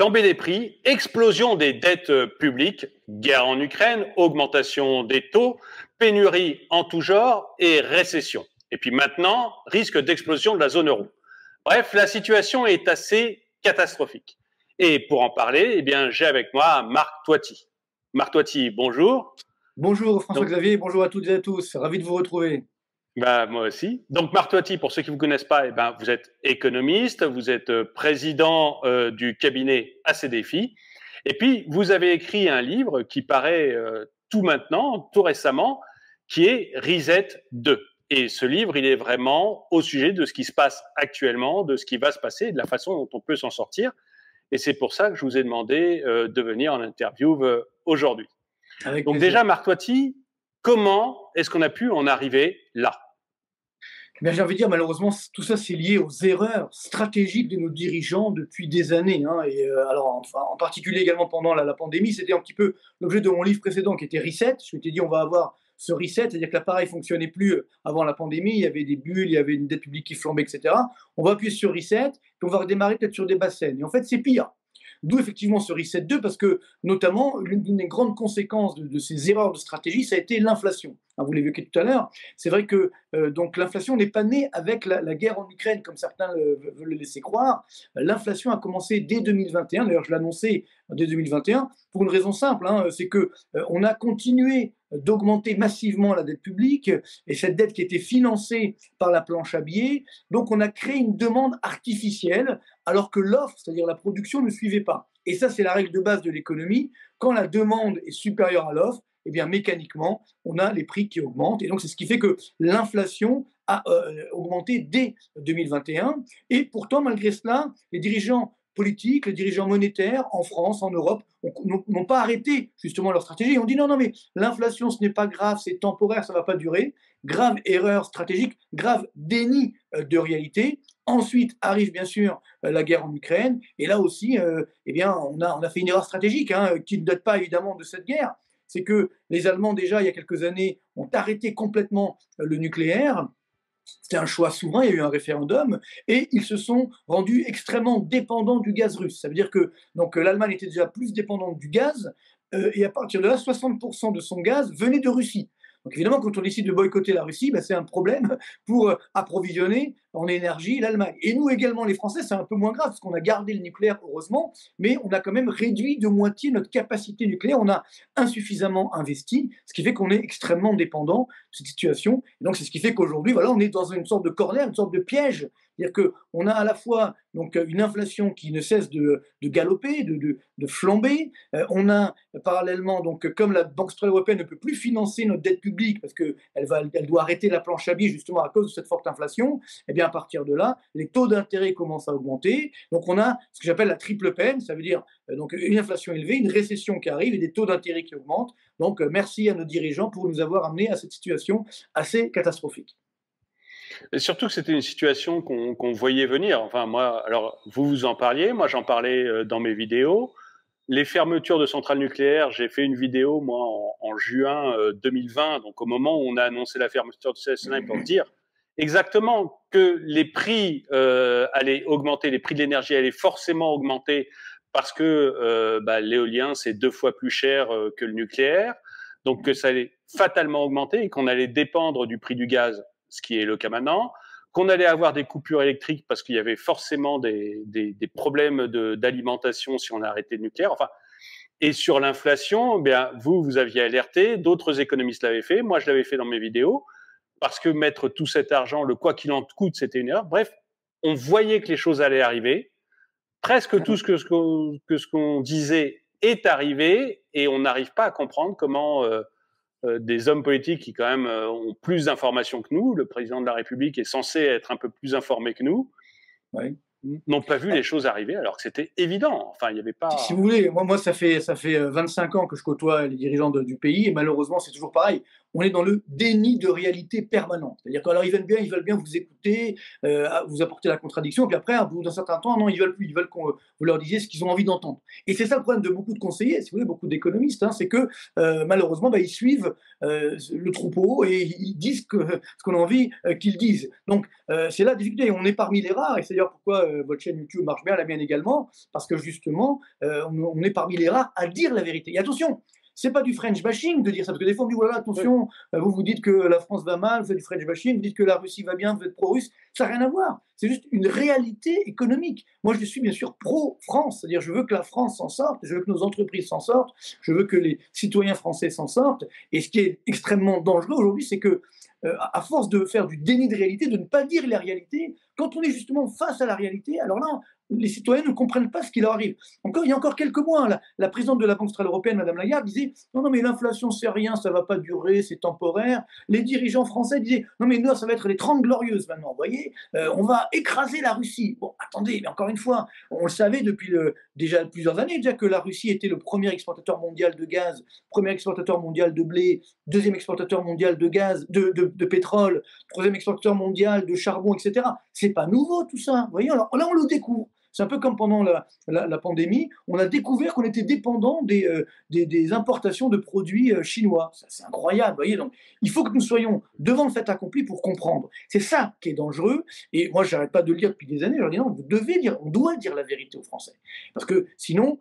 Flambée des prix, explosion des dettes publiques, guerre en Ukraine, augmentation des taux, pénurie en tout genre et récession. Et puis maintenant, risque d'explosion de la zone euro. Bref, la situation est assez catastrophique. Et pour en parler, eh bien, j'ai avec moi Marc Toiti. Marc Toiti, bonjour. Bonjour François-Xavier, bonjour à toutes et à tous, ravi de vous retrouver. Moi aussi. Donc Marc Toiti, pour ceux qui ne vous connaissent pas, eh ben, vous êtes économiste, vous êtes président du cabinet ACDFI, et puis vous avez écrit un livre qui paraît tout maintenant, tout récemment, qui est Reset 2. Et ce livre, il est vraiment au sujet de ce qui se passe actuellement, de ce qui va se passer, de la façon dont on peut s'en sortir. Et c'est pour ça que je vous ai demandé de venir en interview aujourd'hui. Avec Donc plaisir. déjà, Marc Toiti, comment est-ce qu'on a pu en arriver là? Bien, j'ai envie de dire, malheureusement, tout ça, c'est lié aux erreurs stratégiques de nos dirigeants depuis des années. Alors, en particulier également pendant la pandémie, c'était un petit peu l'objet de mon livre précédent qui était Reset. Je m'étais dit, on va avoir ce reset, c'est-à-dire que l'appareil ne fonctionnait plus avant la pandémie, il y avait des bulles, il y avait une dette publique qui flambait, etc. On va appuyer sur Reset, puis on va redémarrer peut-être sur des bassines. Et en fait, c'est pire. D'où effectivement ce reset 2, parce que notamment, l'une des grandes conséquences de ces erreurs de stratégie, ça a été l'inflation. Vous l'évoquiez tout à l'heure, c'est vrai que donc l'inflation n'est pas née avec la guerre en Ukraine, comme certains veulent le laisser croire. L'inflation a commencé dès 2021, d'ailleurs je l'annonçais dès 2021, pour une raison simple, c'est qu'on a continué d'augmenter massivement la dette publique, et cette dette qui était financée par la planche à billets, donc on a créé une demande artificielle, alors que l'offre, c'est-à-dire la production, ne suivait pas. Et ça, c'est la règle de base de l'économie. Quand la demande est supérieure à l'offre, eh bien, mécaniquement, on a les prix qui augmentent. Et donc, c'est ce qui fait que l'inflation a augmenté dès 2021. Et pourtant, malgré cela, les dirigeants politiques, les dirigeants monétaires en France, en Europe, n'ont pas arrêté justement leur stratégie. On dit non, mais l'inflation, ce n'est pas grave, c'est temporaire, ça ne va pas durer. Grave erreur stratégique, grave déni de réalité. Ensuite arrive bien sûr la guerre en Ukraine. Et là aussi, eh bien, on a fait une erreur stratégique qui ne date pas évidemment de cette guerre. C'est que les Allemands, déjà, il y a quelques années, ont arrêté complètement le nucléaire. C'était un choix souverain, il y a eu un référendum, et ils se sont rendus extrêmement dépendants du gaz russe. Ça veut dire que l'Allemagne était déjà plus dépendante du gaz, et à partir de là, 60% de son gaz venait de Russie. Donc évidemment, quand on décide de boycotter la Russie, c'est un problème pour approvisionner en énergie l'Allemagne. Et nous également, les Français, c'est un peu moins grave, parce qu'on a gardé le nucléaire, heureusement, mais on a quand même réduit de moitié notre capacité nucléaire. On a insuffisamment investi, ce qui fait qu'on est extrêmement dépendant de cette situation. Et donc c'est ce qui fait qu'aujourd'hui, voilà, on est dans une sorte de corner, une sorte de piège. C'est-à-dire qu'on a à la fois une inflation qui ne cesse de galoper, de flamber. On a parallèlement, comme la Banque centrale européenne ne peut plus financer notre dette publique parce qu'elle doit arrêter la planche à billets justement à cause de cette forte inflation, et bien à partir de là, les taux d'intérêt commencent à augmenter. Donc on a ce que j'appelle la triple peine, ça veut dire une inflation élevée, une récession qui arrive et des taux d'intérêt qui augmentent. Donc merci à nos dirigeants pour nous avoir amenés à cette situation assez catastrophique. Et surtout que c'était une situation qu'on voyait venir. Enfin, moi, alors, vous en parliez, moi j'en parlais dans mes vidéos. Les fermetures de centrales nucléaires, j'ai fait une vidéo, moi, en juin 2020, donc au moment où on a annoncé la fermeture de CSN, pour dire exactement que les prix allaient augmenter, les prix de l'énergie allaient forcément augmenter parce que l'éolien, c'est 2 fois plus cher que le nucléaire, donc que ça allait fatalement augmenter et qu'on allait dépendre du prix du gaz, ce qui est le cas maintenant, qu'on allait avoir des coupures électriques parce qu'il y avait forcément des problèmes d'alimentation si on arrêtait le nucléaire. Enfin, et sur l'inflation, bien, vous aviez alerté, d'autres économistes l'avaient fait, moi je l'avais fait dans mes vidéos, parce que mettre tout cet argent, le quoi qu'il en coûte, c'était une erreur. Bref, on voyait que les choses allaient arriver. Presque tout ce qu'on disait est arrivé et on n'arrive pas à comprendre comment des hommes politiques qui quand même ont plus d'informations que nous, le président de la République est censé être un peu plus informé que nous, Oui. n'ont pas vu les choses arriver alors que c'était évident. Enfin, il n'y avait pas... Si vous voulez, moi ça fait 25 ans que je côtoie les dirigeants du pays et malheureusement c'est toujours pareil. on est dans le déni de réalité permanent. C'est-à-dire qu'alors ils veulent bien vous écouter, vous apporter la contradiction, puis après, au bout d'un certain temps, non, ils veulent plus, ils veulent qu'on vous leur disiez ce qu'ils ont envie d'entendre. Et c'est ça le problème de beaucoup de conseillers, si vous voulez, beaucoup d'économistes, hein, c'est que malheureusement, ils suivent le troupeau et ils disent ce qu'on a envie qu'ils disent. Donc c'est là la difficulté. On est parmi les rares, et c'est d'ailleurs pourquoi votre chaîne YouTube marche bien, la mienne également, parce que justement, on est parmi les rares à dire la vérité. Et attention, c'est pas du French bashing de dire ça, parce que des fois on dit voilà, attention, vous dites que la France va mal, vous faites du French bashing, vous dites que la Russie va bien, vous êtes pro-russe, ça n'a rien à voir. C'est juste une réalité économique. Moi, je suis bien sûr pro-France, c'est-à-dire je veux que la France s'en sorte, je veux que nos entreprises s'en sortent, je veux que les citoyens français s'en sortent. Et ce qui est extrêmement dangereux aujourd'hui, c'est que à force de faire du déni de réalité, de ne pas dire la réalité, quand on est justement face à la réalité, alors là, les citoyens ne comprennent pas ce qui leur arrive. Il y a encore quelques mois, la présidente de la Banque centrale européenne, Madame Lagarde, disait non, non, mais l'inflation, c'est rien, ça ne va pas durer, c'est temporaire. Les dirigeants français disaient non, mais nous, ça va être les 30 glorieuses maintenant, vous voyez, on va écraser la Russie. Bon, attendez, mais encore une fois, on le savait depuis déjà plusieurs années déjà que la Russie était le premier exportateur mondial de gaz, premier exportateur mondial de blé, deuxième exportateur mondial de gaz, de pétrole, troisième exportateur mondial de charbon, etc. C'est pas nouveau tout ça, vous voyez. Alors là, on le découvre. C'est un peu comme pendant la pandémie, on a découvert qu'on était dépendant des importations de produits chinois. C'est incroyable, vous voyez. Donc, il faut que nous soyons devant le fait accompli pour comprendre. C'est ça qui est dangereux. Et moi, je n'arrête pas de le dire depuis des années. Je leur dis non, on doit dire la vérité aux Français. Parce que sinon,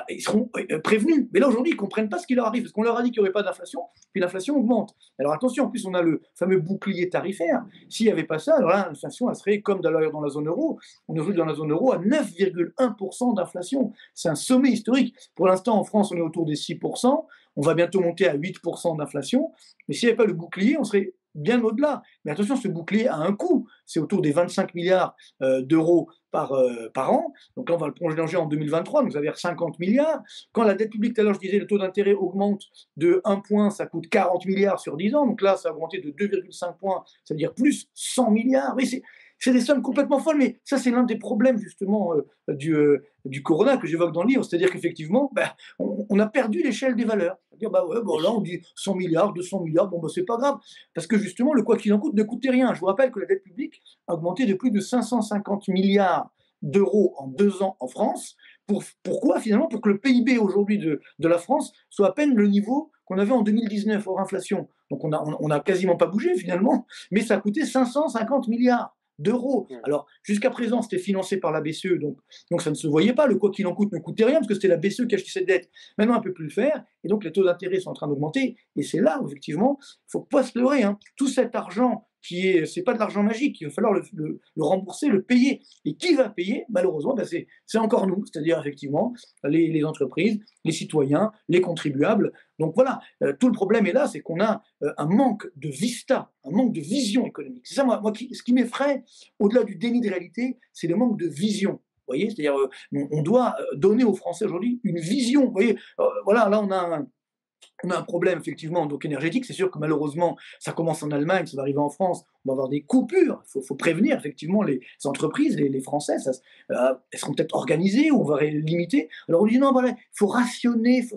ils seront prévenus. Mais là, aujourd'hui, ils ne comprennent pas ce qui leur arrive. Parce qu'on leur a dit qu'il n'y aurait pas d'inflation, puis l'inflation augmente. Alors attention, en plus, on a le fameux bouclier tarifaire. S'il n'y avait pas ça, alors là, l'inflation, elle serait comme d'ailleurs dans la zone euro. On est dans la zone euro à 9,1% d'inflation. C'est un sommet historique. Pour l'instant, en France, on est autour des 6%. On va bientôt monter à 8% d'inflation. Mais s'il n'y avait pas le bouclier, on serait bien au-delà. Mais attention, ce bouclier a un coût. C'est autour des 25 milliards d'euros par an. Donc là, on va le prolonger en 2023, donc ça veut dire 50 milliards. Quand la dette publique, tout à l'heure, je disais, le taux d'intérêt augmente de 1 point, ça coûte 40 milliards sur 10 ans. Donc là, ça a augmenté de 2,5 points, ça veut dire plus 100 milliards. Oui, c'est des sommes complètement folles, mais ça, c'est l'un des problèmes, justement, du corona que j'évoque dans le livre. C'est-à-dire qu'effectivement, on a perdu l'échelle des valeurs. C'est-à-dire, là, on dit 100 milliards, 200 milliards, c'est pas grave. Parce que, justement, le quoi qu'il en coûte ne coûtait rien. Je vous rappelle que la dette publique a augmenté de plus de 550 milliards d'euros en 2 ans en France. Pourquoi, finalement? Pour que le PIB, aujourd'hui, de la France soit à peine le niveau qu'on avait en 2019, hors inflation. Donc, on n'a quasiment pas bougé, finalement, mais ça a coûté 550 milliards d'euros. Alors, jusqu'à présent, c'était financé par la BCE, donc ça ne se voyait pas. Le quoi qu'il en coûte ne coûtait rien, parce que c'était la BCE qui achetait cette dette. Maintenant, elle ne peut plus le faire, et donc les taux d'intérêt sont en train d'augmenter, et c'est là où, effectivement, il ne faut pas se leurrer. Tout cet argent c'est pas de l'argent magique, il va falloir le rembourser, le payer. Et qui va payer? Malheureusement, c'est encore nous, c'est-à-dire effectivement les entreprises, les citoyens, les contribuables. Donc voilà, tout le problème est là, c'est qu'on a un manque de vista, un manque de vision économique. C'est ça, ce qui m'effraie, au-delà du déni de réalité, c'est le manque de vision. Vous voyez, c'est-à-dire on doit donner aux Français aujourd'hui une vision. Vous voyez, voilà, là on a un problème effectivement donc énergétique. C'est sûr que malheureusement, ça commence en Allemagne, ça va arriver en France. On va avoir des coupures. Il faut prévenir effectivement les entreprises, les Français. Elles seront peut-être organisées ou on va limiter. Alors on dit non, voilà, il faut rationner.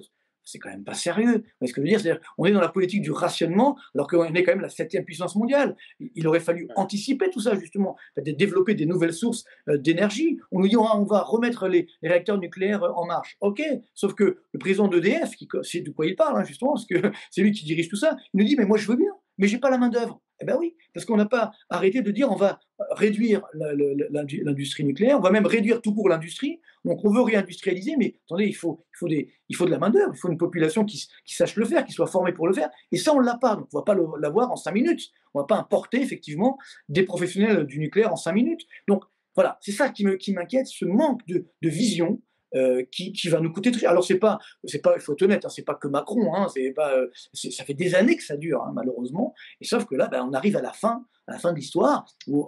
C'est quand même pas sérieux. Vous voyez ce que je veux dire? C'est-à-dire, on est dans la politique du rationnement, alors qu'on est quand même la 7e puissance mondiale. Il aurait fallu anticiper tout ça, justement, développer des nouvelles sources d'énergie. On nous dit, on va remettre les réacteurs nucléaires en marche. OK, sauf que le président d'EDF, qui sait de quoi il parle, justement, parce que c'est lui qui dirige tout ça, il nous dit, mais moi je veux bien, mais j'ai pas la main-d'œuvre. Eh bien oui, parce qu'on n'a pas arrêté de dire on va réduire l'industrie nucléaire, on va même réduire tout court l'industrie. Donc on veut réindustrialiser, mais attendez, il faut de la main-d'œuvre, il faut une population qui sache le faire, qui soit formée pour le faire. Et ça, on ne l'a pas. Donc on ne va pas l'avoir en 5 minutes. On ne va pas importer effectivement des professionnels du nucléaire en 5 minutes. Donc voilà, c'est ça qui m'inquiète, ce manque de vision. Qui va nous coûter très cher. Alors c'est pas, il faut être honnête, c'est pas que Macron, ça fait des années que ça dure, malheureusement. Et sauf que là, on arrive à la fin de l'histoire où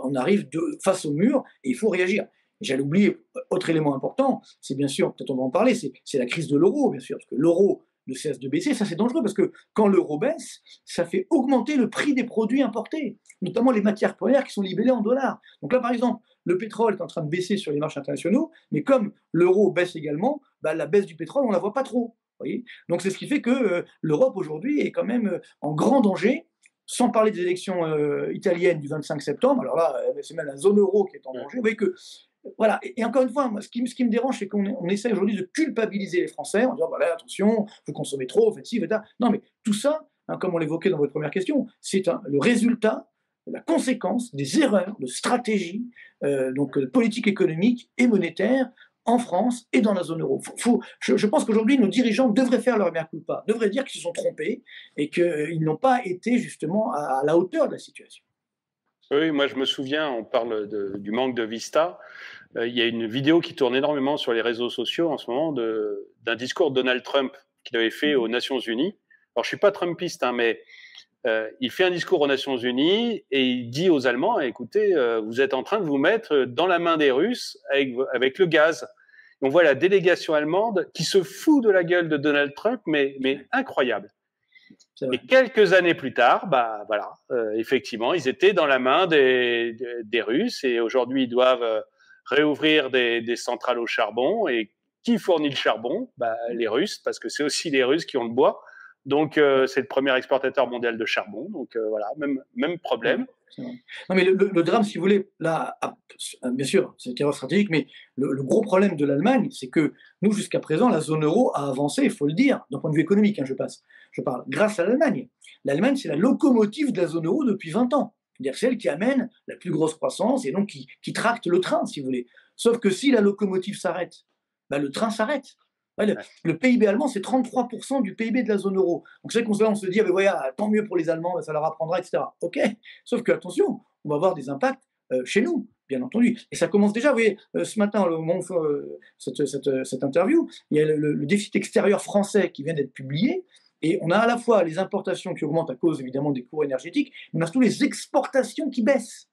on arrive face au mur et il faut réagir. J'allais oublier, autre élément important, c'est bien sûr, peut-être on va en parler, c'est la crise de l'euro, bien sûr, parce que l'euro ne cesse de baisser. Ça, c'est dangereux parce que quand l'euro baisse, ça fait augmenter le prix des produits importés, notamment les matières premières qui sont libellées en dollars. Donc là, par exemple, le pétrole est en train de baisser sur les marchés internationaux, mais comme l'euro baisse également, la baisse du pétrole, on ne la voit pas trop. Voyez. Donc c'est ce qui fait que l'Europe aujourd'hui est quand même en grand danger, sans parler des élections italiennes du 25 septembre. Alors là, c'est même la zone euro qui est en Ouais. danger. Vous voyez que voilà. Et encore une fois, moi, ce qui me dérange, c'est qu'on essaie aujourd'hui de culpabiliser les Français en disant voilà, attention, vous consommez trop, vous faites ci, vous faites ça. Non, mais tout ça, hein, comme on l'évoquait dans votre première question, c'est le résultat, la conséquence des erreurs de stratégie, donc de politique économique et monétaire en France et dans la zone euro. Je pense qu'aujourd'hui, nos dirigeants devraient faire leur mea culpa, devraient dire qu'ils se sont trompés et qu'ils n'ont pas été justement à la hauteur de la situation. Oui, moi je me souviens, on parle du manque de vista. Il y a une vidéo qui tourne énormément sur les réseaux sociaux en ce moment d'un discours de Donald Trump qu'il avait fait aux Nations Unies. Alors je suis pas trumpiste, hein, mais il fait un discours aux Nations Unies et il dit aux Allemands, écoutez, vous êtes en train de vous mettre dans la main des Russes avec le gaz. Et on voit la délégation allemande qui se fout de la gueule de Donald Trump, mais incroyable. Et quelques années plus tard, bah voilà, effectivement, ils étaient dans la main des Russes et aujourd'hui ils doivent réouvrir des centrales au charbon. Et qui fournit le charbon? Bah, les Russes, parce que c'est aussi les Russes qui ont le bois. Donc c'est le premier exportateur mondial de charbon. Donc voilà, même problème. Non, mais le drame, si vous voulez, là, bien sûr, c'est une erreur stratégique, mais le gros problème de l'Allemagne, c'est que nous, jusqu'à présent, la zone euro a avancé, il faut le dire, d'un point de vue économique, hein, je parle, grâce à l'Allemagne. L'Allemagne, c'est la locomotive de la zone euro depuis 20 ans. C'est-à-dire celle qui amène la plus grosse croissance et donc qui tracte le train, si vous voulez. Sauf que si la locomotive s'arrête, bah, le train s'arrête. Ouais, le PIB allemand, c'est 33% du PIB de la zone euro. Donc c'est vrai qu'on se dit, ah, mais voilà, tant mieux pour les Allemands, ça leur apprendra, etc. OK, sauf que, attention, on va avoir des impacts chez nous, bien entendu. Et ça commence déjà, vous voyez, ce matin, au moment où on fait cette interview, il y a le déficit extérieur français qui vient d'être publié, et on a à la fois les importations qui augmentent à cause, évidemment, des cours énergétiques, mais on a surtout les exportations qui baissent.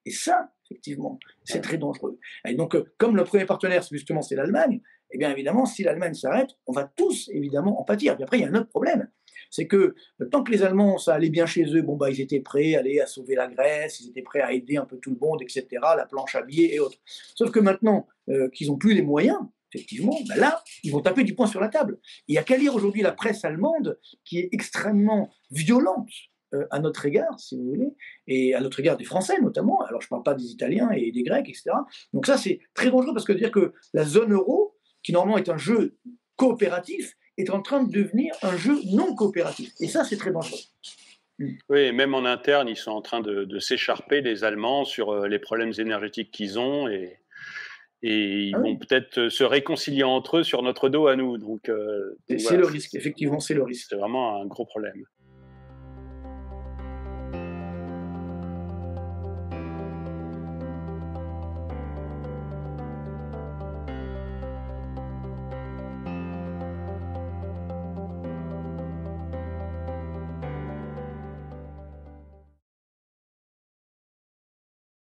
Et ça, effectivement, c'est très dangereux. Et donc, comme le premier partenaire, justement, c'est l'Allemagne, eh bien évidemment, si l'Allemagne s'arrête, on va tous évidemment en pâtir. Puis après, il y a un autre problème, c'est que tant que les Allemands, ça allait bien chez eux, bon bah ils étaient prêts à sauver la Grèce, ils étaient prêts à aider un peu tout le monde, etc., la planche à billets et autres. Sauf que maintenant qu'ils n'ont plus les moyens, effectivement, ben là, ils vont taper du poing sur la table. Il n'y a qu'à lire aujourd'hui la presse allemande, qui est extrêmement violente à notre égard, si vous voulez, et à notre égard des Français notamment. Alors je ne parle pas des Italiens et des Grecs, etc. Donc ça, c'est très dangereux parce que dire que la zone euro, qui normalement est un jeu coopératif, est en train de devenir un jeu non coopératif. Et ça, c'est très dangereux. Oui, et même en interne, ils sont en train de s'écharper, les Allemands, sur les problèmes énergétiques qu'ils ont, et ils vont peut-être se réconcilier entre eux sur notre dos à nous. Donc c'est le risque, effectivement, c'est le risque. C'est vraiment un gros problème.